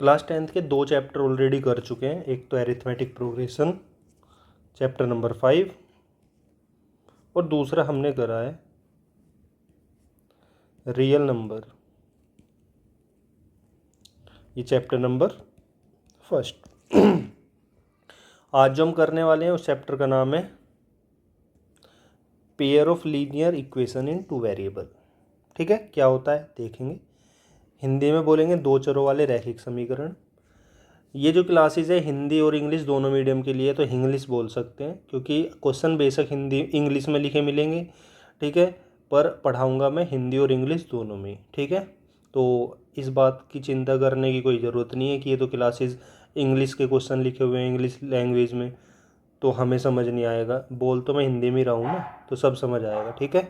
Class 10th के 2 chapter already कर चुके हैं। एक तो एरिथमेटिक प्रोग्रेशन चैप्टर नंबर 5 और दूसरा हमने करा है रियल नंबर, ये चैप्टर नंबर 1। आज जो हम करने वाले हैं उस चैप्टर का नाम है pair of linear equation in 2 variable. ठीक है, क्या होता है देखेंगे। हिंदी में बोलेंगे दो चरों वाले रैखिक समीकरण। ये जो क्लासेस है हिंदी और इंग्लिश दोनों मीडियम के लिए, तो इंग्लिश बोल सकते हैं क्योंकि क्वेश्चन बेशक हिंदी इंग्लिश में लिखे मिलेंगे, ठीक है, पर पढ़ाऊँगा मैं हिंदी और इंग्लिश दोनों में। ठीक है, तो इस बात की चिंता करने की कोई ज़रूरत नहीं है कि ये तो क्लासेस इंग्लिश के क्वेश्चन लिखे हुए हैं इंग्लिश लैंग्वेज में, तो हमें समझ नहीं आएगा। बोल तो मैं हिंदी में रहा हूँ ना, तो सब समझ आएगा। ठीक है,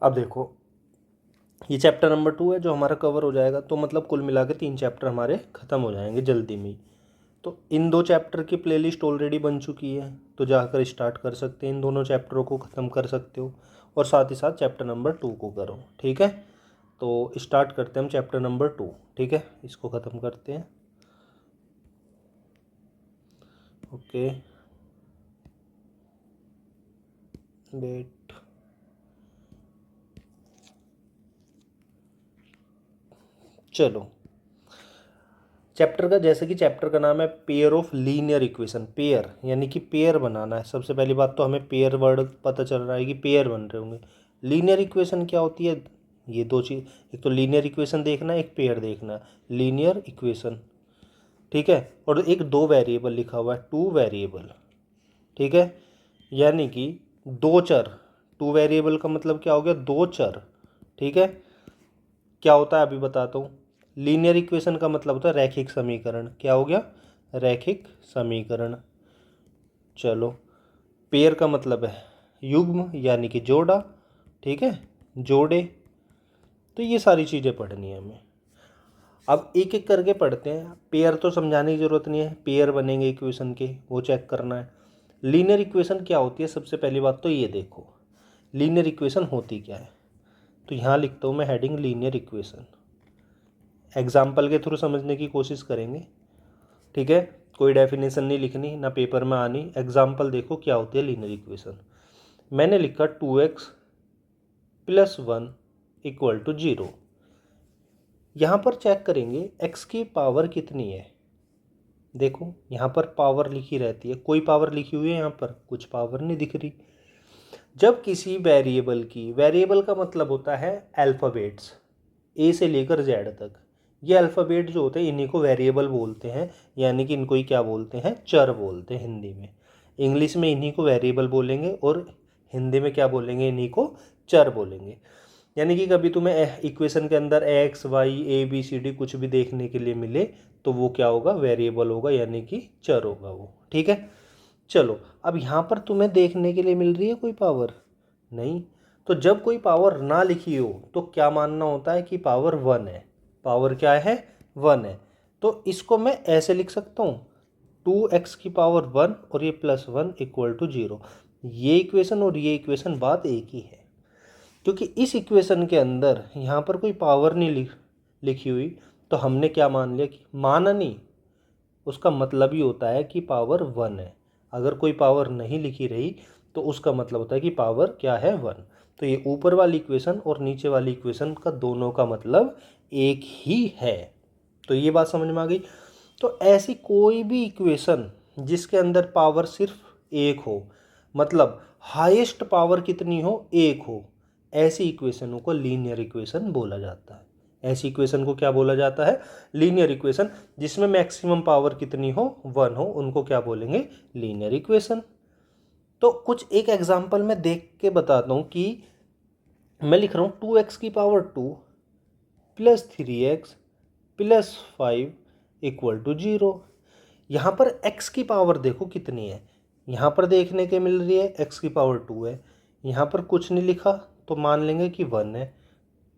अब देखो ये चैप्टर नंबर 2 है जो हमारा कवर हो जाएगा, तो मतलब कुल मिला के 3 चैप्टर हमारे ख़त्म हो जाएंगे जल्दी में ही। तो इन 2 चैप्टर की प्लेलिस्ट ऑलरेडी बन चुकी है, तो जाकर स्टार्ट कर सकते हैं, इन दोनों चैप्टरों को ख़त्म कर सकते हो और साथ ही साथ चैप्टर नंबर 2 को करो। ठीक है, तो स्टार्ट करते हैं हम चैप्टर नंबर 2। ठीक है, इसको ख़त्म करते हैं। ओके, वेट, चलो चैप्टर का, जैसे कि चैप्टर का नाम है pair of linear equation. Pair यानी कि पेयर बनाना है। सबसे पहली बात तो हमें पेयर वर्ड पता चल रहा है कि पेयर बन रहे होंगे। लीनियर इक्वेशन क्या होती है, ये दो चीज़, एक तो लीनियर इक्वेशन देखना है, एक पेयर देखना है। लीनियर इक्वेशन, ठीक है, और एक 2 वेरिएबल लिखा हुआ है, 2 वेरिएबल। ठीक है, यानी कि 2 चर। 2 वेरिएबल का मतलब क्या हो गया, 2 चर। ठीक है, क्या होता है अभी बताता हूँ। लीनियर इक्वेशन का मतलब होता है रैखिक समीकरण। क्या हो गया, रैखिक समीकरण। चलो, पेयर का मतलब है युग्म यानी कि जोड़ा। ठीक है, जोड़े। तो ये सारी चीज़ें पढ़नी है हमें। अब एक एक करके पढ़ते हैं। पेयर तो समझाने की ज़रूरत नहीं है, पेयर बनेंगे इक्वेशन के, वो चेक करना है। लीनियर इक्वेशन क्या होती है, सबसे पहली बात तो ये देखो लीनियर इक्वेशन होती क्या है। तो यहाँ लिखता हूँ मैं हेडिंग लीनियर इक्वेशन। एग्जाम्पल के थ्रू समझने की कोशिश करेंगे। ठीक है, कोई डेफिनेशन नहीं लिखनी, ना पेपर में आनी। एग्जाम्पल देखो क्या होती है लीनियर इक्वेशन। मैंने लिखा 2x + 1 = 0। यहाँ पर चेक करेंगे x की पावर कितनी है। देखो यहाँ पर पावर लिखी रहती है, कोई पावर लिखी हुई है, यहाँ पर कुछ पावर नहीं दिख रही। जब किसी वेरिएबल की, वेरिएबल का मतलब होता है अल्फ़ाबेट्स ए से लेकर जेड तक, ये अल्फ़ाबेट जो होते हैं इन्हीं को वेरिएबल बोलते हैं, यानी कि इनको ही क्या बोलते हैं, चर बोलते हैं हिंदी में। इंग्लिश में इन्हीं को वेरिएबल बोलेंगे और हिंदी में क्या बोलेंगे, इन्हीं को चर बोलेंगे। यानी कि कभी तुम्हें इक्वेशन के अंदर x y a b c d कुछ भी देखने के लिए मिले तो वो क्या होगा, वेरिएबल होगा, यानी कि चर होगा वो। ठीक है, चलो अब यहाँ पर तुम्हें देखने के लिए मिल रही है कोई पावर नहीं। तो जब कोई पावर ना लिखी हो तो क्या मानना होता है कि पावर 1 है। पावर क्या है, 1 है। तो इसको मैं ऐसे लिख सकता हूँ 2x की पावर 1 और ये +1 = 0। ये इक्वेशन और ये इक्वेशन बात एक ही है, क्योंकि इस इक्वेशन के अंदर यहाँ पर कोई पावर नहीं लिखी हुई, तो हमने क्या मान लिया कि माना नहीं, उसका मतलब ही होता है कि पावर 1 है। अगर कोई पावर नहीं लिखी रही तो उसका मतलब होता है कि पावर क्या है, 1। तो ये ऊपर वाली इक्वेशन और नीचे वाली इक्वेशन का दोनों का मतलब एक ही है। तो ये बात समझ में आ गई। तो ऐसी कोई भी इक्वेशन जिसके अंदर पावर सिर्फ एक हो, मतलब हाईएस्ट पावर कितनी हो, एक हो, ऐसी इक्वेशनों को लीनियर इक्वेशन बोला जाता है। ऐसी इक्वेशन को क्या बोला जाता है, लीनियर इक्वेशन। जिसमें मैक्सिमम पावर कितनी हो, 1 हो, उनको क्या बोलेंगे, लीनियर इक्वेशन। तो कुछ एक एग्जांपल मैं देख के बताता हूँ कि मैं लिख रहा हूँ 2x की पावर 2 + 3x + 5 = 0। यहाँ पर x की पावर देखो कितनी है, यहाँ पर देखने के मिल रही है x की पावर 2 है, यहाँ पर कुछ नहीं लिखा तो मान लेंगे कि 1 है।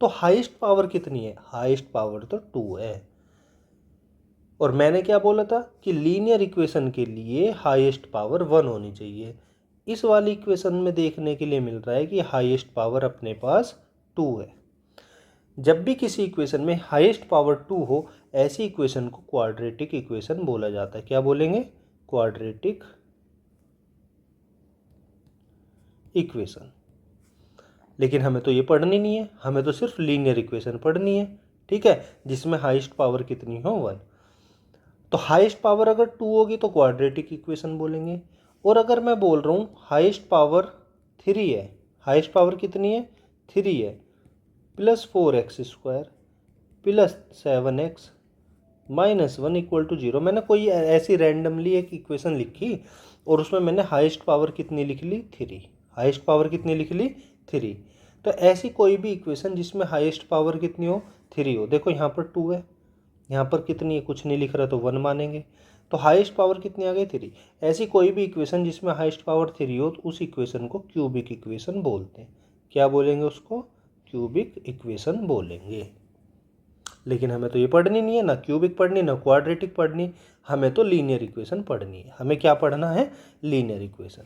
तो हाईएस्ट पावर कितनी है, हाईएस्ट पावर तो 2 है। और मैंने क्या बोला था कि लीनियर इक्वेशन के लिए हाईएस्ट पावर 1 होनी चाहिए। इस वाली इक्वेशन में देखने के लिए मिल रहा है कि हाईएस्ट पावर अपने पास 2 है। जब भी किसी इक्वेशन में हाईएस्ट पावर 2 हो, ऐसी इक्वेशन को क्वाड्रेटिक इक्वेशन बोला जाता है। क्या बोलेंगे? Quadratic equation. लेकिन हमें तो ये पढ़नी नहीं है, हमें तो सिर्फ लीनियर इक्वेशन पढ़नी है, ठीक है, जिसमें हाईएस्ट पावर कितनी हो 1। तो हाईएस्ट पावर अगर 2 होगी तो क्वाड्रेटिक इक्वेशन बोलेंगे। और अगर मैं बोल रहा हूँ हाईएस्ट पावर 3 है, हाईएस्ट पावर कितनी है? 3 है, plus 4x² plus 7x minus 1 equal to 0। मैंने कोई ऐसी रैंडमली एक इक्वेशन लिखी और उसमें मैंने हाईएस्ट पावर कितनी लिख ली? 3। हाईएस्ट पावर कितनी लिख ली? 3। तो ऐसी कोई भी इक्वेशन जिसमें हाईएस्ट पावर कितनी हो? 3 हो। देखो यहाँ पर 2 है, यहाँ पर कितनी है? कुछ नहीं लिख रहा तो 1 मानेंगे। तो हाईएस्ट पावर कितनी आ गई? 3। ऐसी कोई भी इक्वेशन जिसमें हाईएस्ट पावर 3 हो तो उस इक्वेशन को क्यूबिक इक्वेशन बोलते हैं। क्या बोलेंगे उसको? क्यूबिक इक्वेशन बोलेंगे। लेकिन हमें तो ये पढ़नी नहीं है, ना क्यूबिक पढ़नी ना क्वाड्रेटिक पढ़नी, हमें तो लीनियर इक्वेशन पढ़नी है। हमें क्या पढ़ना है? Linear equation.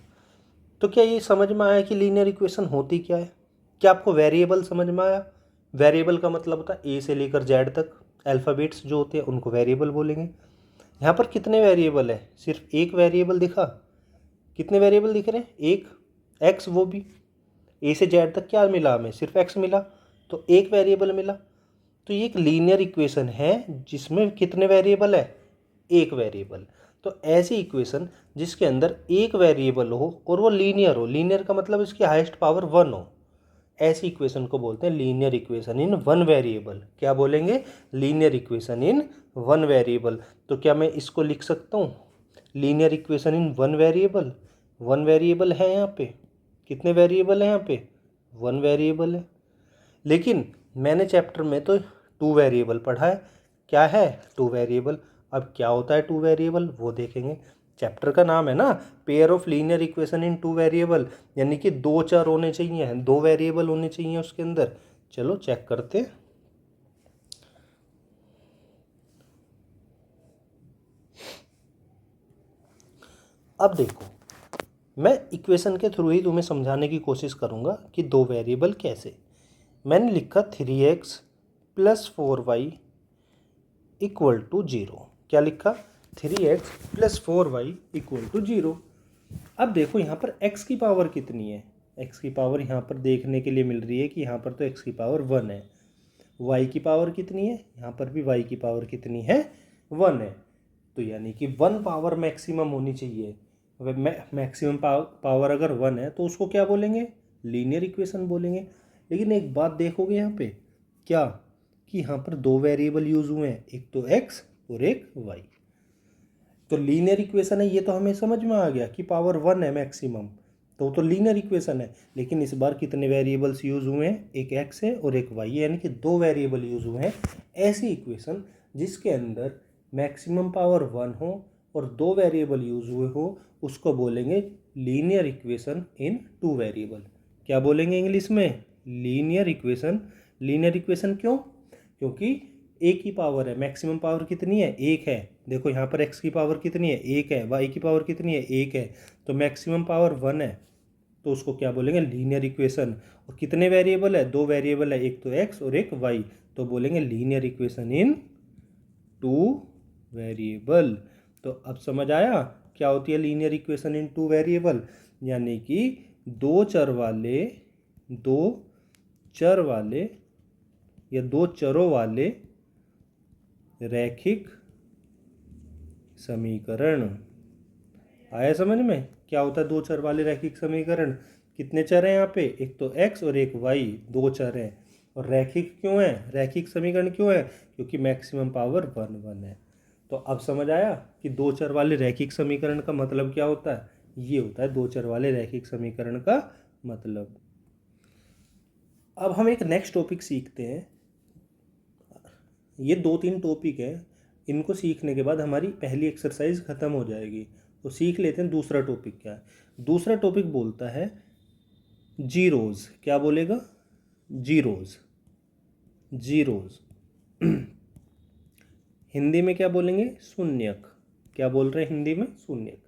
तो क्या ये समझ में आया कि लीनियर इक्वेशन होती क्या है? क्या आपको वेरिएबल समझ में आया? वेरिएबल का मतलब होता है ए से लेकर जेड तक अल्फ़ाबेट्स जो होते हैं उनको वेरिएबल बोलेंगे। यहाँ पर कितने वेरिएबल है? सिर्फ एक वेरिएबल दिखा? कितने वेरिएबल दिख रहे हैं? एक, एक्स, वो भी ए से जेड तक क्या मिला हमें? सिर्फ एक्स मिला, तो एक वेरिएबल मिला। तो ये एक लीनियर इक्वेशन है जिसमें कितने वेरिएबल है? एक वेरिएबल। तो ऐसी इक्वेशन जिसके अंदर एक वेरिएबल हो और वो लीनियर हो, लीनियर का मतलब इसकी हाईएस्ट पावर 1 हो, ऐसी इक्वेशन को बोलते हैं linear equation in one variable. क्या बोलेंगे? Linear equation in one variable. तो क्या मैं इसको लिख सकता हूँ linear equation in one variable? One variable है यहाँ पे। कितने वेरिएबल है यहाँ पे? वन वेरिएबल है। लेकिन मैंने चैप्टर में तो 2 वेरिएबल पढ़ा है। क्या है? 2 वेरिएबल। अब क्या होता है 2 वेरिएबल वो देखेंगे। चैप्टर का नाम है ना pair of linear equation in 2 variable, यानी कि 2 चर होने चाहिए, 2 वेरिएबल होने चाहिए उसके अंदर। चलो चेक करते हैं। अब देखो, मैं इक्वेशन के थ्रू ही तुम्हें समझाने की कोशिश करूँगा कि 2 वेरिएबल कैसे। मैंने लिखा 3x plus 4y equal to 0। क्या लिखा? 3x plus 4y equal to 0। अब देखो यहाँ पर x की पावर कितनी है? x की पावर यहाँ पर देखने के लिए मिल रही है कि यहाँ पर तो x की पावर 1 है। y की पावर कितनी है? यहाँ पर भी y की पावर कितनी है? 1 है। तो यानी कि 1 पावर मैक्सिमम होनी चाहिए। मैक्सिमम पावर अगर 1 है तो उसको क्या बोलेंगे? लीनियर इक्वेशन बोलेंगे। लेकिन एक बात देखोगे यहाँ पे, क्या कि यहाँ पर 2 वेरिएबल यूज हुए हैं, एक तो x और एक y। तो लीनियर इक्वेशन है, ये तो हमें समझ में आ गया कि पावर 1 है मैक्सिमम, तो लीनियर इक्वेशन है। लेकिन इस बार कितने वेरिएबल्स यूज हुए हैं? एक x है और एक y है, यानी कि 2 वेरिएबल यूज हुए हैं। ऐसी इक्वेशन जिसके अंदर मैक्सिमम पावर 1 हो और 2 वेरिएबल यूज हुए हो उसको बोलेंगे लीनियर इक्वेशन इन 2 वेरिएबल। क्या बोलेंगे इंग्लिश में? Linear equation. लीनियर इक्वेशन क्यों? क्योंकि एक ही पावर है, मैक्सिमम पावर कितनी है? एक है। देखो यहाँ पर x की पावर कितनी है? एक है। y की पावर कितनी है? एक है। तो मैक्सिमम पावर 1 है, तो उसको क्या बोलेंगे? Linear equation. और कितने वेरिएबल है? 2 वेरिएबल है, एक तो x और एक y, तो बोलेंगे लीनियर इक्वेशन इन 2 वेरिएबल। तो अब समझ आया क्या होती है लीनियर इक्वेशन इन 2 वेरिएबल? यानी कि दो चर वाले या 2 चरों वाले रैखिक समीकरण। आया समझ में? क्या होता है 2 चर वाले रैखिक समीकरण? कितने चर हैं यहाँ पे? एक तो x और एक y, 2 चर हैं। और रैखिक क्यों है? रैखिक समीकरण क्यों है? क्योंकि मैक्सिमम पावर 1 है। तो अब समझ आया कि 2 चर वाले रैखिक समीकरण का मतलब क्या होता है? ये होता है 2 चर वाले रैखिक समीकरण का मतलब। अब हम एक नेक्स्ट टॉपिक सीखते हैं। ये 2-3 टॉपिक है, इनको सीखने के बाद हमारी पहली एक्सरसाइज ख़त्म हो जाएगी। तो सीख लेते हैं दूसरा टॉपिक क्या है। दूसरा टॉपिक बोलता है जीरोज। क्या बोलेगा? जीरोज। जीरोज हिंदी में क्या बोलेंगे? शून्यक। क्या बोल रहे हैं हिंदी में? शून्यक।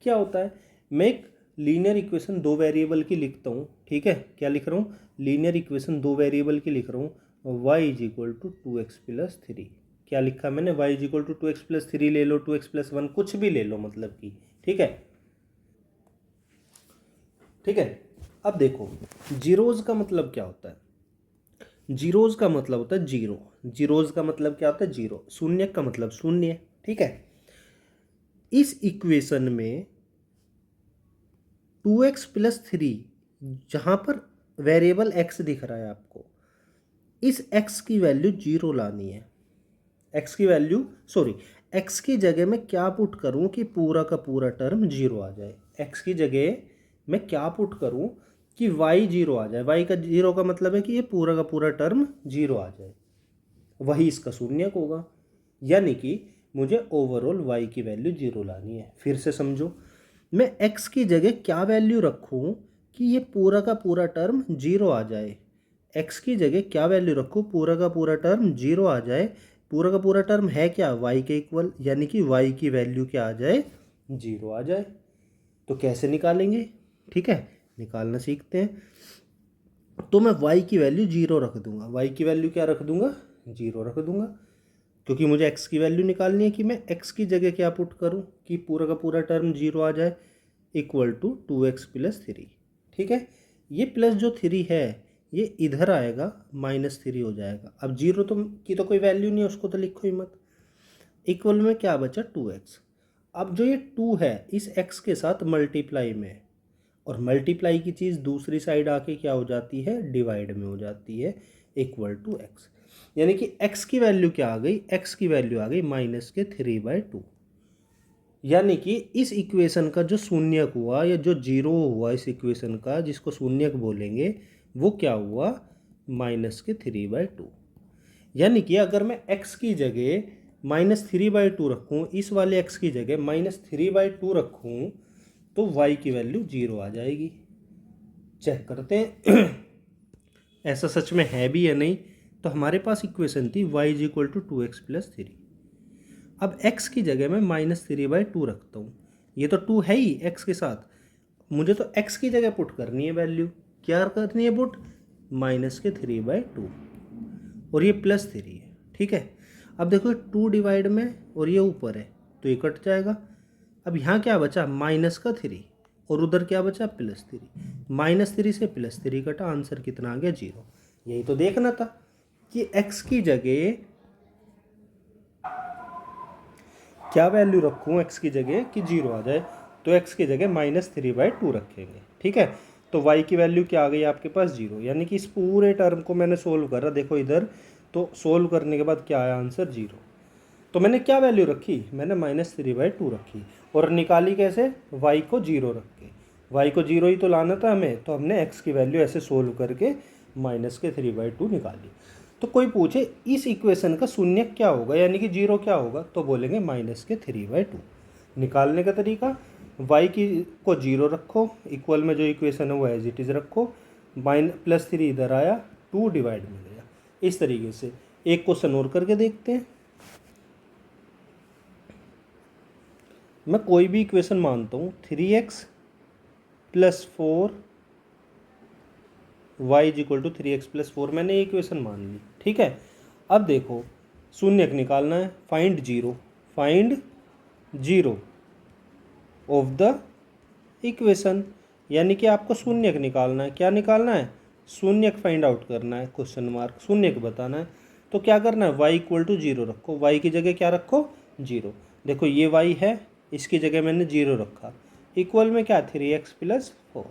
क्या होता है? मैं एक लीनियर इक्वेशन 2 वेरिएबल की लिखता हूँ, ठीक है? क्या लिख रहा हूँ? लीनियर इक्वेशन 2 वेरिएबल की लिख रहा हूँ। y is equal to 2x plus 3। क्या लिखा मैंने, y is equal to 2x plus 3 ले लो, 2x प्लस 1 कुछ भी ले लो, मतलब कि ठीक है। ठीक है, अब देखो जीरोज का मतलब क्या होता है। जीरोज का मतलब होता है जीरो। जीरोज का मतलब क्या होता है, जीरो। शून्य का मतलब शून्य। ठीक है, इस इक्वेशन में 2x प्लस 3, जहां पर वेरिएबल x दिख रहा है आपको, इस x की वैल्यू जीरो लानी है। x की वैल्यू सॉरी x की जगह मैं क्या पुट करूं कि पूरा का पूरा टर्म जीरो आ जाए। x की जगह मैं क्या पुट करूं कि y जीरो आ जाए। y का जीरो का मतलब है कि ये पूरा का पूरा टर्म जीरो आ जाए, वही इसका शून्यक होगा। यानी कि मुझे ओवरऑल y की वैल्यू जीरो लानी है। फिर से समझो, मैं x की जगह क्या वैल्यू रखूं कि ये पूरा का पूरा टर्म जीरो आ जाए। x की जगह क्या वैल्यू रखूं, पूरा का पूरा टर्म जीरो आ जाए। पूरा का पूरा टर्म है क्या, y के इक्वल, यानी कि y की वैल्यू क्या आ जाए, जीरो आ जाए। तो कैसे निकालेंगे, ठीक है, निकालना सीखते हैं। तो मैं y की वैल्यू जीरो रख दूंगा। y की वैल्यू क्या रख दूंगा, जीरो रख दूंगा, क्योंकि मुझे x की वैल्यू निकालनी है कि मैं x की जगह क्या पुट करूं कि पूरा का पूरा टर्म जीरो आ जाए, इक्वल टू 2x प्लस 3। ठीक है, ये प्लस जो 3 है ये इधर आएगा, -3 हो जाएगा। अब जीरो तो की तो कोई वैल्यू नहीं है, उसको तो लिखो ही मत। इक्वल में क्या बचा, 2x। अब जो ये 2 है इस x के साथ मल्टीप्लाई में है, और मल्टीप्लाई की चीज़ दूसरी साइड आके क्या हो जाती है, डिवाइड में हो जाती है, इक्वल टू x। यानी कि x की वैल्यू क्या आ गई, x की वैल्यू आ गई -3/2। यानी कि इस इक्वेशन का जो शून्यक हुआ या जो जीरो हुआ इस इक्वेशन का, जिसको शून्यक बोलेंगे, वो क्या हुआ, -3/2। यानी कि अगर मैं x की जगह -3/2 रखूँ, इस वाले x की जगह -3/2 रखूँ, तो y की वैल्यू जीरो आ जाएगी। चेक करते हैं ऐसा सच में है भी या नहीं। तो हमारे पास इक्वेशन थी y is equal to 2x plus 3। अब x की जगह मैं -3/2 रखता हूँ। ये तो 2 है ही x के साथ, मुझे तो x की जगह पुट करनी है वैल्यू। क्या करनी है पुट, -3/2, और ये +3 है। ठीक है, अब देखो 2 डिवाइड में और ये ऊपर है तो ये कट जाएगा। अब यहाँ क्या बचा, -3, और उधर क्या बचा, +3। -3 से +3 कटा, आंसर कितना आ गया, 0। यही तो देखना था कि x की जगह क्या वैल्यू रखूँ, x की जगह कि 0 आ जाए। तो x की जगह -3/2 रखेंगे। ठीक है, तो y की वैल्यू क्या आ गई आपके पास, 0। यानी कि इस पूरे टर्म को मैंने सोल्व करा, देखो इधर, तो सोल्व करने के बाद क्या आया आंसर, 0। तो मैंने क्या वैल्यू रखी, मैंने -3/2 रखी, और निकाली कैसे, y को 0 रख के। y को 0 ही तो लाना था हमें, तो हमने x की वैल्यू ऐसे सोल्व करके -3/2 निकाली। तो कोई पूछे इस इक्वेशन का शून्य क्या होगा, यानी कि 0 क्या होगा, तो बोलेंगे -3/2। निकालने का तरीका, y की को 0 रखो, इक्वल में जो इक्वेशन है वो एज इट इज़ रखो, +3 इधर आया, 2 डिवाइड में गया। इस तरीके से एक क्वेश्चन और करके देखते हैं। मैं कोई भी इक्वेशन मानता हूँ, 3x plus 4 y is equal to 3x plus 4, मैंने ये इक्वेशन मान ली। ठीक है, अब देखो शून्यक निकालना है, find zero of the equation. यानी कि आपको शून्यक निकालना है। क्या निकालना है, शून्यक फाइंड आउट करना है, क्वेश्चन मार्क, शून्यक बताना है। तो क्या करना है, y इक्वल टू 0 रखो, y की जगह क्या रखो, 0। देखो ये y है, इसकी जगह मैंने 0 रखा, इक्वल में क्या, 3x प्लस 4।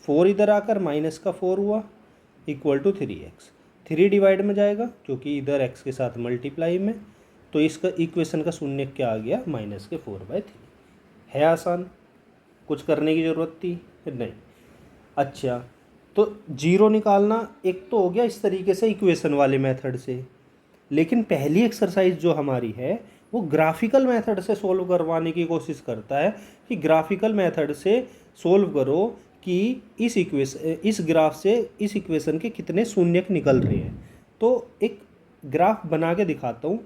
4 इधर आकर -4 हुआ, इक्वल टू 3x। 3 डिवाइड में जाएगा क्योंकि इधर x के साथ मल्टीप्लाई में, तो इसका इक्वेशन का शून्य क्या आ गया, -4/3। है आसान, कुछ करने की ज़रूरत थी नहीं। अच्छा, तो 0 निकालना एक तो हो गया इस तरीके से इक्वेशन वाले मेथड से, लेकिन पहली एक्सरसाइज जो हमारी है वो ग्राफिकल मेथड से सोल्व करवाने की कोशिश करता है कि ग्राफिकल मेथड से सोल्व करो कि इस ग्राफ से इस इक्वेशन के कितने शून्यक निकल रहे हैं। तो एक ग्राफ बना के दिखाता हूँ,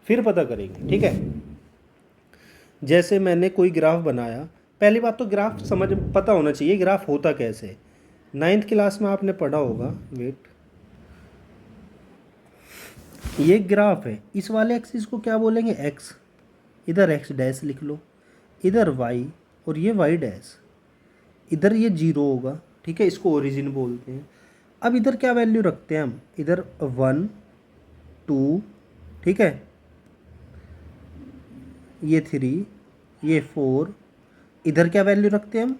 फिर पता करेंगे। ठीक है, जैसे मैंने कोई ग्राफ बनाया, पहली बात तो ग्राफ समझ पता होना चाहिए ग्राफ होता कैसे। 9th क्लास में आपने पढ़ा होगा, वेट, ये ग्राफ है, इस वाले एक्सिस को क्या बोलेंगे, एक्स, इधर एक्स डैश लिख लो, इधर वाई और ये वाई डैश, इधर ये जीरो होगा, ठीक है, इसको ओरिजिन बोलते हैं। अब इधर क्या वैल्यू रखते हैं हम, इधर 1 2, ठीक है, ये 3, ये 4, इधर क्या वैल्यू रखते हैं हम,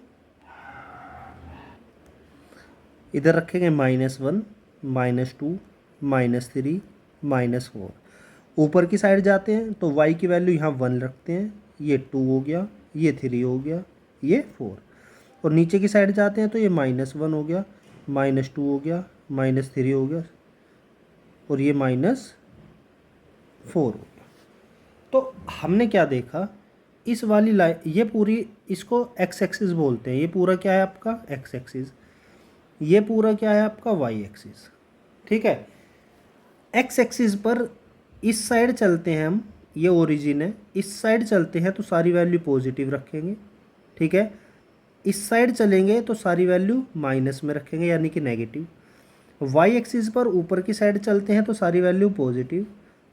इधर रखेंगे -1 -2 -3 -4। ऊपर की साइड जाते हैं तो y की वैल्यू यहाँ 1 रखते हैं, ये 2 हो गया, ये 3 हो गया, ये 4। और नीचे की साइड जाते हैं तो ये -1 हो गया, -2 हो गया, -3 हो गया और ये -4 हो गया। तो हमने क्या देखा, इस वाली लाइन, ये पूरी, इसको एक्स एक्सिस बोलते हैं, ये पूरा क्या है आपका एक्स एक्सिस, ये पूरा क्या है आपका वाई एक्सिस, ठीक है। एक्स एक्सिस पर इस साइड चलते हैं हम, ये ओरिजिन है, इस साइड चलते हैं तो सारी वैल्यू पॉजिटिव रखेंगे, ठीक है। इस साइड चलेंगे तो सारी वैल्यू माइनस में रखेंगे यानी कि नेगेटिव। वाई एक्सिस पर ऊपर की साइड चलते हैं तो सारी वैल्यू पॉजिटिव,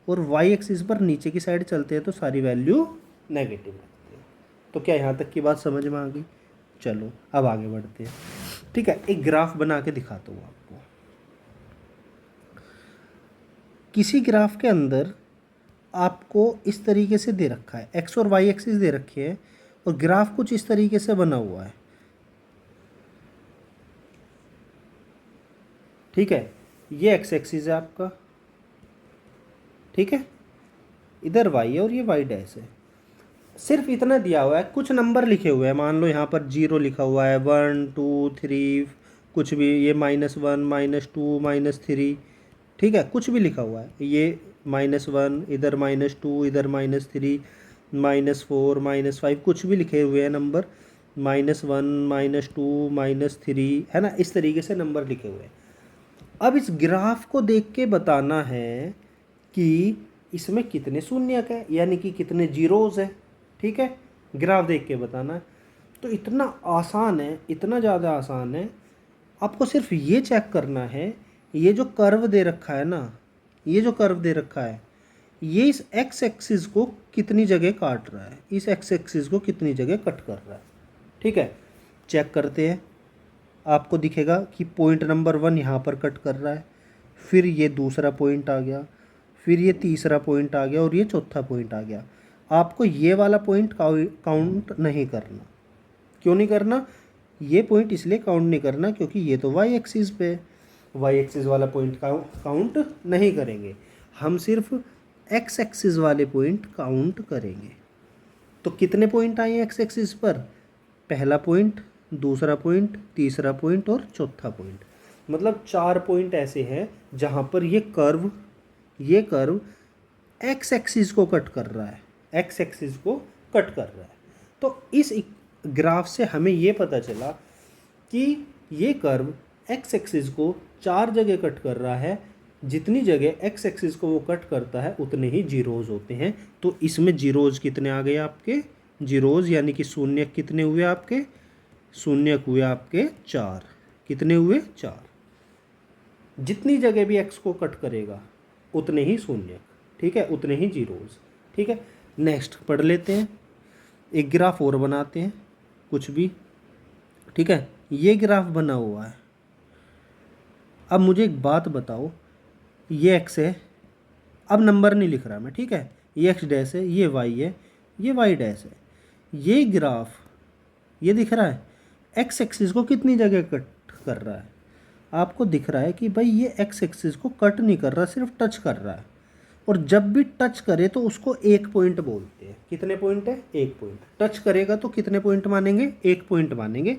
और वाई एक्सिस पर नीचे की साइड चलते हैं तो सारी वैल्यू नेगेटिव रखते हैं। तो क्या यहाँ तक की बात समझ में आ गई? चलो अब आगे बढ़ते हैं, ठीक है। एक ग्राफ बना के दिखाता हूँ आपको। किसी ग्राफ के अंदर आपको इस तरीके से दे रखा है, एक्स और वाई एक्सिस दे रखे हैं और ग्राफ कुछ इस तरीके से बना हुआ है, ठीक है। ये एक्स एक्सिस है आपका, ठीक है, इधर वाई है और ये वाई डैश है। सिर्फ इतना दिया हुआ है, कुछ नंबर लिखे हुए हैं, मान लो यहाँ पर 0 लिखा हुआ है, 1 2 3 कुछ भी, ये -1 -2 -3, ठीक है, कुछ भी लिखा हुआ है, ये -1 इधर -2 इधर -3 -4 -5 कुछ भी लिखे हुए हैं नंबर, -1 -2 -3, है ना, इस तरीके से नंबर लिखे हुए हैं। अब इस ग्राफ को देख के बताना है कि इसमें कितने शून्यक है, यानी कि कितने जीरोज है, ठीक है, ग्राफ देख के बताना है। तो इतना आसान है, इतना ज़्यादा आसान है, आपको सिर्फ ये चेक करना है, ये जो कर्व दे रखा है ना, ये जो कर्व दे रखा है, ये इस एक्स एक्सिस को कितनी जगह काट रहा है, इस एक्स एक्सिस को कितनी जगह कट कर रहा है, ठीक है। चेक करते हैं, आपको दिखेगा कि पॉइंट नंबर 1 यहाँ पर कट कर रहा है, फिर ये दूसरा पॉइंट आ गया, फिर ये तीसरा पॉइंट आ गया और ये चौथा पॉइंट आ गया। आपको ये वाला पॉइंट काउंट नहीं करना। क्यों नहीं करना? ये पॉइंट इसलिए काउंट नहीं करना क्योंकि ये तो वाई एक्सिस पे है, वाई एक्सिस वाला पॉइंट काउंट नहीं करेंगे, हम सिर्फ एक्स एक्सिस वाले पॉइंट काउंट करेंगे। तो कितने पॉइंट आए हैं एक्स एक्सिस पर? पहला पॉइंट, दूसरा पॉइंट, तीसरा पॉइंट और चौथा पॉइंट, मतलब 4 पॉइंट ऐसे हैं जहाँ पर ये कर्व एक्स एक्सिस को कट कर रहा है, एक्स एक्सिस को कट कर रहा है। तो इस ग्राफ से हमें ये पता चला कि ये कर्व एक्स एक्सिस को 4 जगह कट कर रहा है, जितनी जगह एक्स एक्सिस को वो कट करता है उतने ही जीरोज होते हैं। तो इसमें जीरोज कितने आ गए आपके? जीरोज यानी कि शून्य कितने हुए आपके? शून्य हुए आपके 4। कितने हुए? 4। जितनी जगह भी एक्स को कट करेगा उतने ही शून्य, ठीक है, उतने ही जीरोज, ठीक है। नेक्स्ट पढ़ लेते हैं, एक ग्राफ और बनाते हैं कुछ भी, ठीक है। ये ग्राफ बना हुआ है। अब मुझे एक बात बताओ, ये एक्स है, अब नंबर नहीं लिख रहा मैं, ठीक है, ये एक्स डैश है, ये वाई है, ये वाई डैश है। ये ग्राफ ये दिख रहा है एक्स एक्सिस को कितनी जगह कट कर रहा है? आपको दिख रहा है कि भाई ये एक्स एक्सिस को कट नहीं कर रहा, सिर्फ टच कर रहा है। और जब भी टच करे तो उसको एक पॉइंट बोलते हैं। कितने पॉइंट है? एक पॉइंट। टच करेगा तो कितने पॉइंट मानेंगे? एक पॉइंट मानेंगे।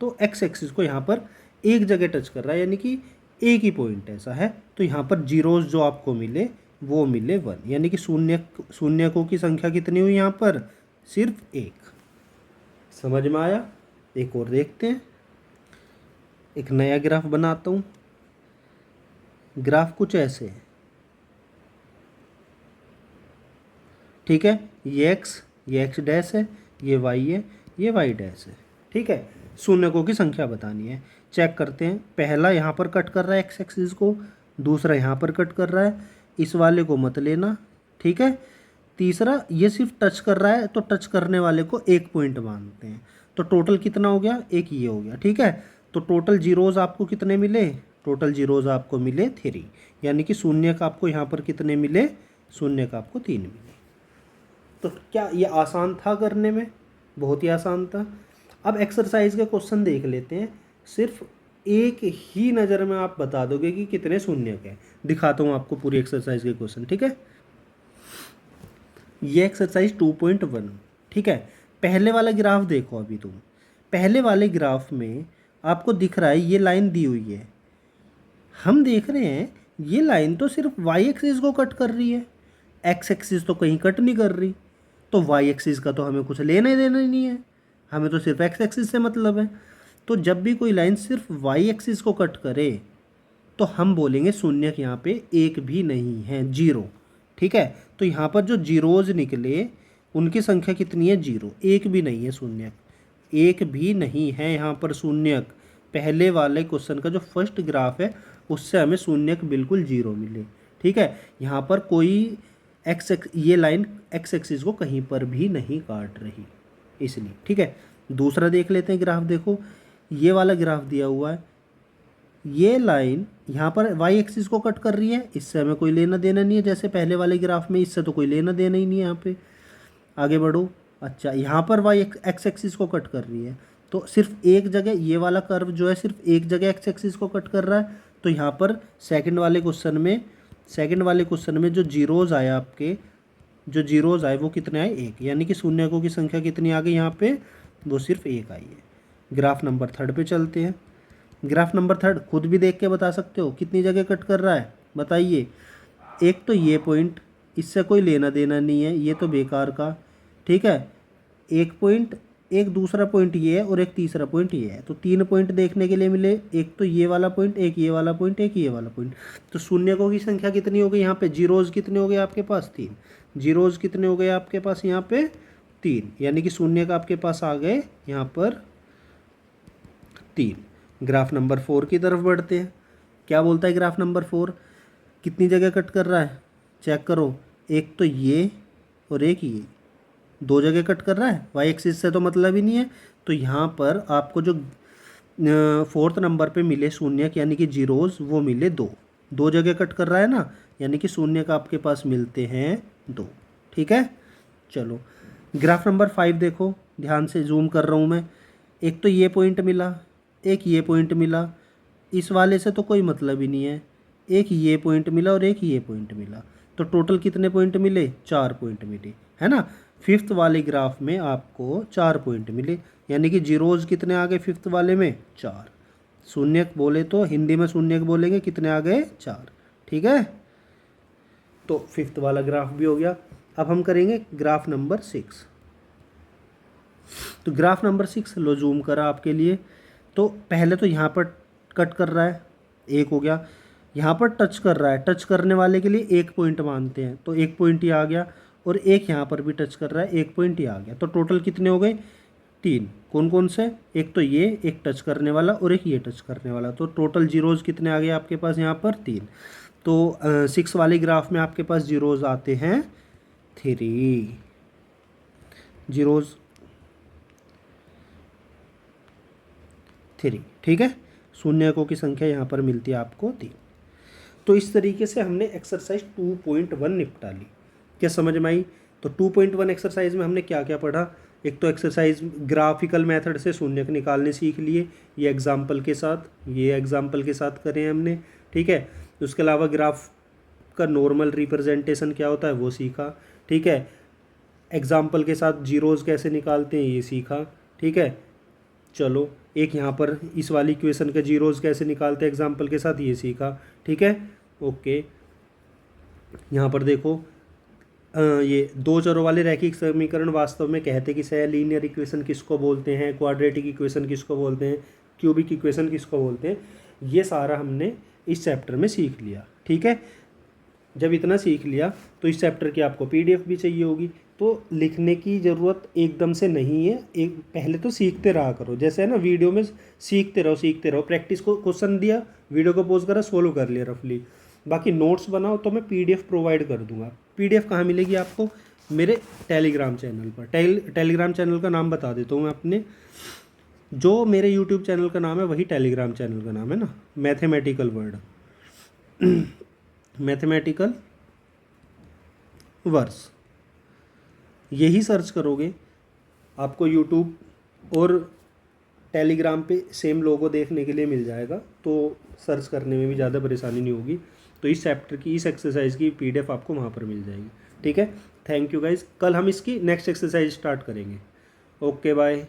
तो एक्स एक्सिस को यहाँ पर एक जगह टच कर रहा है, यानी कि एक ही पॉइंट ऐसा है। तो यहाँ पर जीरोज जो आपको मिले वो मिले 1, यानी कि शून्यकों की संख्या कितनी हुई यहाँ पर? सिर्फ 1। समझ में आया? एक और देखते हैं, एक नया ग्राफ बनाता हूँ। ग्राफ कुछ ऐसे है, ठीक है, ये एक्स डैश है, ये वाई है, ये वाई डैश है, ठीक है। शून्यकों की संख्या बतानी है। चेक करते हैं, पहला यहाँ पर कट कर रहा है एक्स एक्सिस को, दूसरा यहाँ पर कट कर रहा है, इस वाले को मत लेना, ठीक है। तीसरा, ये सिर्फ टच कर रहा है तो टच करने वाले को 1 पॉइंट मानते हैं। तो टोटल कितना हो गया, एक ये हो गया, ठीक है। तो टोटल जीरोज़ आपको कितने मिले, टोटल जीरोज़ आपको मिले 3, यानी कि शून्य का आपको यहाँ पर कितने मिले, शून्य का आपको 3 मिले। तो क्या ये आसान था करने में, बहुत ही आसान था। अब एक्सरसाइज के क्वेश्चन देख लेते हैं। सिर्फ एक ही नज़र में आप बता दोगे कि कितने शून्य के। दिखाता हूँ आपको पूरी एक्सरसाइज के क्वेश्चन, ठीक है। ये एक्सरसाइज 2.1, ठीक है। पहले वाला ग्राफ देखो, अभी तुम पहले वाले ग्राफ में आपको दिख रहा है ये लाइन दी हुई है। हम देख रहे हैं ये लाइन तो सिर्फ वाई एक्सिस को कट कर रही है, एक्स एक्सिस तो कहीं कट नहीं कर रही। तो वाई एक्सिस का तो हमें कुछ लेना देना ही नहीं है, हमें तो सिर्फ एक्स एक्सिस से मतलब है। तो जब भी कोई लाइन सिर्फ वाई एक्सिस को कट करे तो हम बोलेंगे शून्य यहाँ पे एक भी नहीं है, 0, ठीक है। तो यहाँ पर जो जीरोज निकले उनकी संख्या कितनी है, 0, एक भी नहीं है शून्य, एक भी नहीं है यहाँ पर शून्य। पहले वाले क्वेश्चन का जो फर्स्ट ग्राफ है उससे हमें शून्य बिल्कुल 0 मिले, ठीक है। यहाँ पर कोई ये लाइन एक्स एक्सिस को कहीं पर भी नहीं काट रही, इसलिए, ठीक है। दूसरा देख लेते हैं ग्राफ। देखो ये वाला ग्राफ दिया हुआ है, ये लाइन यहाँ पर वाई एक्सिस को कट कर रही है, इससे हमें कोई लेना देना नहीं है, जैसे पहले वाले ग्राफ में, इससे तो कोई लेना देना ही नहीं है। यहाँ पे आगे बढ़ो। अच्छा, यहाँ पर वाई एक्स एक्सिस को कट कर रही है, तो सिर्फ एक जगह ये वाला कर्व जो है सिर्फ एक जगह एक्स एक्सिस को कट कर रहा है। तो यहाँ पर सेकंड वाले क्वेश्चन में जो जीरोज आए आपके, जो जीरोज आए वो कितने आए, 1, यानी कि शून्यकों की संख्या कितनी आ गई यहाँ पे, वो सिर्फ 1 आई है। ग्राफ नंबर 3 पे चलते हैं। ग्राफ नंबर 3 खुद भी देख के बता सकते हो कितनी जगह कट कर रहा है, बताइए। एक तो ये पॉइंट, इससे कोई लेना देना नहीं है, ये तो बेकार का, ठीक है। एक पॉइंट, एक दूसरा पॉइंट ये है और एक तीसरा पॉइंट ये है, तो 3 पॉइंट देखने के लिए मिले। एक तो ये वाला पॉइंट, एक ये वाला पॉइंट, एक ये वाला पॉइंट। तो शून्यकों की संख्या कितनी हो गई यहाँ पे, जीरोज कितने हो गए आपके पास, 3। जीरोज कितने हो गए आपके पास यहाँ पे, 3, यानी कि शून्य का आपके पास आ गए यहाँ पर 3। ग्राफ नंबर 4 की तरफ बढ़ते हैं। क्या बोलता है ग्राफ नंबर 4, कितनी जगह कट कर रहा है, चेक करो। एक तो ये और एक ये, 2 जगह कट कर रहा है, वाई एक्सिस से तो मतलब ही नहीं है। तो यहाँ पर आपको जो 4th नंबर पे मिले शून्य यानी कि जीरोज, वो मिले 2 जगह कट कर रहा है ना, यानी कि शून्य का आपके पास मिलते हैं 2, ठीक है। चलो ग्राफ नंबर 5 देखो, ध्यान से जूम कर रहा हूँ मैं। एक तो ये पॉइंट मिला, एक ये पॉइंट मिला, इस वाले से तो कोई मतलब ही नहीं है। एक ये पॉइंट मिला और एक ये पॉइंट मिला, तो टोटल कितने पॉइंट मिले, 4 पॉइंट मिले, है ना। 5th वाले ग्राफ में आपको 4 पॉइंट मिले, यानी कि जीरोज कितने आ गए 5th वाले में, 4। शून्य बोले तो हिंदी में शून्य बोलेंगे, कितने आ गए, 4, ठीक है। तो 5th वाला ग्राफ भी हो गया। अब हम करेंगे ग्राफ नंबर 6। तो ग्राफ नंबर 6 लो जूम करा आपके लिए। तो पहले तो यहाँ पर कट कर रहा है, 1 हो गया। यहाँ पर टच कर रहा है, टच करने वाले के लिए 1 पॉइंट मानते हैं, तो 1 पॉइंट ही आ गया। और एक यहाँ पर भी टच कर रहा है, 1 पॉइंट ही आ गया। तो टोटल कितने हो गए, 3। कौन कौन से, एक तो ये, एक टच करने वाला और एक ये टच करने वाला। तो टोटल जीरोज कितने आ गए आपके पास यहाँ पर, 3। तो 6 वाले ग्राफ में आपके पास जीरोज आते हैं 3 जीरोज, 3, ठीक है। शून्यकों की संख्या यहाँ पर मिलती है आपको 3। तो इस तरीके से हमने एक्सरसाइज 2.1 निपटा ली। क्या समझ में आई। तो 2.1 एक्सरसाइज में हमने क्या क्या पढ़ा। एक तो एक्सरसाइज ग्राफिकल मेथड से शून्यक निकालने सीख लिए, ये एग्जाम्पल के साथ करें हमने, ठीक है। उसके अलावा ग्राफ का नॉर्मल रिप्रेजेंटेशन क्या होता है वो सीखा, ठीक है। एग्जाम्पल के साथ जीरोज कैसे निकालते हैं ये सीखा, ठीक है। चलो एक यहाँ पर इस वाली इक्वेशन के जीरोज कैसे निकालते हैं एग्जाम्पल के साथ, ये सीखा, ठीक है। ओके, यहाँ पर देखो ये 2 चरों वाले रैखिक समीकरण वास्तव में कहते कि लीनियर इक्वेशन किसको बोलते हैं, क्वाड्रेटिक इक्वेशन किसको बोलते हैं, क्यूबिक इक्वेशन किसको बोलते हैं, ये सारा हमने इस चैप्टर में सीख लिया, ठीक है। जब इतना सीख लिया तो इस चैप्टर की आपको PDF भी चाहिए होगी। तो लिखने की ज़रूरत एकदम से नहीं है, एक पहले तो सीखते रहा करो, जैसे है ना वीडियो में सीखते रहो, प्रैक्टिस को क्वेश्चन दिया, वीडियो को पॉज करा, सोल्व कर लिया रफली। बाकी नोट्स बनाओ तो मैं पीडीएफ प्रोवाइड कर दूंगा। पीडीएफ कहाँ मिलेगी आपको? मेरे टेलीग्राम चैनल पर। टेलीग्राम चैनल का नाम बता देता हूँ मैं अपने, जो मेरे यूट्यूब चैनल का नाम है वही टेलीग्राम चैनल का नाम है ना, मैथमेटिकल वर्ड, मैथमेटिकल वर्स, यही सर्च करोगे आपको यूट्यूब और टेलीग्राम पे सेम लोगो देखने के लिए मिल जाएगा, तो सर्च करने में भी ज़्यादा परेशानी नहीं होगी। तो इस चैप्टर की, इस एक्सरसाइज की पीडीएफ आपको वहाँ पर मिल जाएगी। ठीक है, थैंक यू गाइज। कल हम इसकी नेक्स्ट एक्सरसाइज स्टार्ट करेंगे। Okay bye.